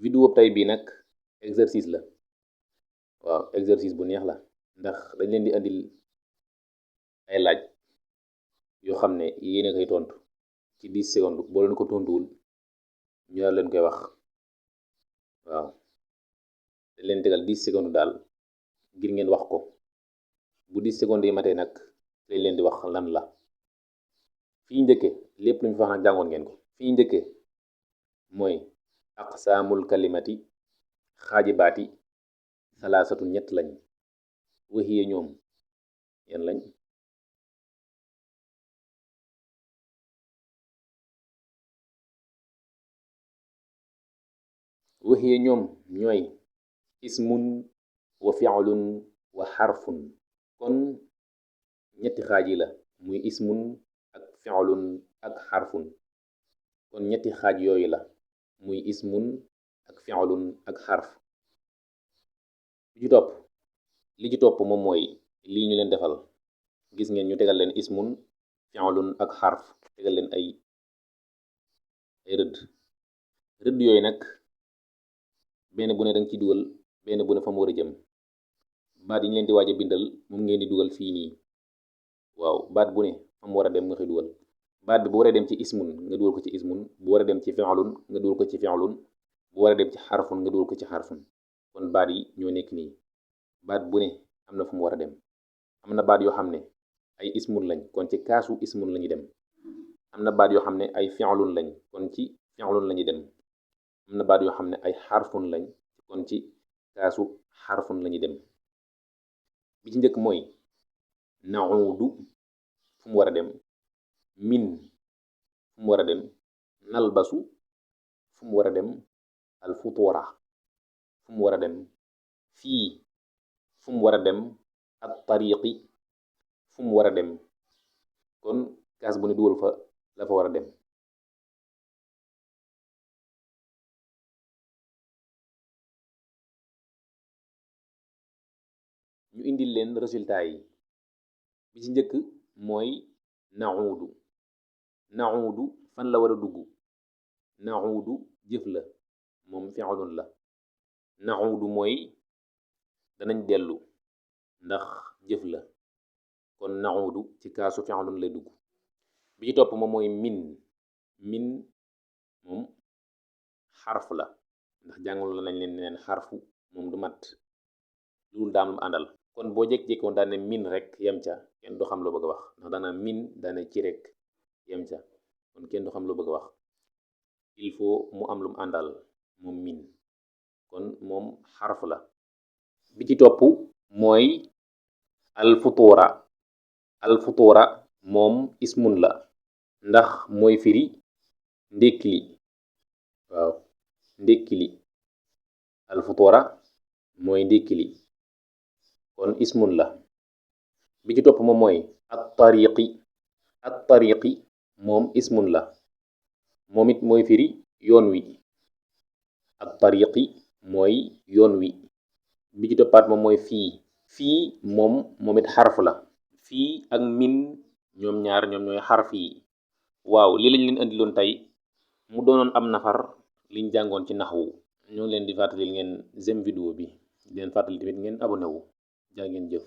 vidéo tey bii nag exercice la waaw exercice bu neex la ndax dañ leen di andil ay laaj yoo xam ne yéen a koy tontu ci 10 secondes boo leen ko tontuwul ñu daal leen koy wax waaw dañ leen tegal 10 secondes daal ngir ngeen wax ko bu 10 secondes yi matee nag dañ leen di wax lan la. fii njëkke lépp lu ñu fa wax nag jàngoon ngeen ko. fii njëkke mooy aqsaamul kalimati xaaji baati salaasatu ñett lañ waxiye ñoom yan lañ. waxiye ñoom ñooy ismun wa fi'lun wa xarfun. kon ñetti xaaj yi la muy ismun ak fi'lun ak xarfun. kon ñetti xaaj yooyu la muy ismun ak fi'lun ak xarf. li ci topp moom mooy lii ñu leen defal gis ngeen ñu tegal leen ismun fi'lun ak xarf tegal leen ay rëdd yooyu nag benn bu ne danga ci dugal benn bu ne fa mu war a jëm. baat yi ñu leen di waaj a bindal moom ngeen di dugal fii nii waaw baat bu ne fa mu war a dem nga koy dugal. baat bi bu waree dem ci ismun nga dugal ko ci ismun, bu war a dem ci fi'lun nga dugal ko ci fi'lun, bu war a dem ci xarfun nga dugal ko ci xarfun. kon baat yi ñoo nekk nii baat bu ne am na fu mu war a dem. am na baat yoo xam ne ay ismun lañ kon ci kaasu ismun la ñuy dem. am na baat yoo xam ne ay fi'lun lañ kon ci fi'lun la ñuy dem. am na baat yoo xam ne ay xarfun lañ kon ci kaasu xarfun la ñuy dem. bi ci njëkk mooy naudu fu mu war a dem, min fu mu war a dem, nalbasu fu mu war a dem, alfutura fu mu war a dem, fii fu mu war a dem, at tariqi fu mu war a dem. kon kaas bu ne dugal fa la fa war a dem. ñu indil leen résultat yi. bi ci njëkk mooy naudu fan la war a dugg. naudu jëf la moom fi'lun la. naudu mooy danañ dellu ndax jëf la kon naudu ci kaasu fi'lun lay dugg. bi ci topp moom mooy min moom xarf la ndax jàngal nañ leen neen xarfu moom du mat loolu daam lu àndal. kon boo jékki-jékkoon daane min rek yem ca kenn du xam loo bëgg a wax ndax daana min daane ci rek yem ca kon kenn du xam loo bëgg a wax. il faut mu am lu mu àndal moom min kon moom xarf la. bi ci topp mooy alfutura moom ismun la ndax mooy firi ndékki li waaw ndékki li alfutura mooy ndékki li kon ismun la. bi ci topp moom mooy at tariqi moom ismun la moom it mooy firi yoon wi. at tariqi mooy yoon wi. bi ci toppaat moom mooy fii moom it xarf la. fii ak min ñoom ñaar ñoom ñooy xarf yi. waaw lii lañ leen indiloon tey mu doonoon am nafar liñ jàngoon ci naxwu. ñoo ngi leen di fàttali ngeen j'aime vidéo bi di leen fàttali tamit ngeen abonné wu jaa ngeen jëf.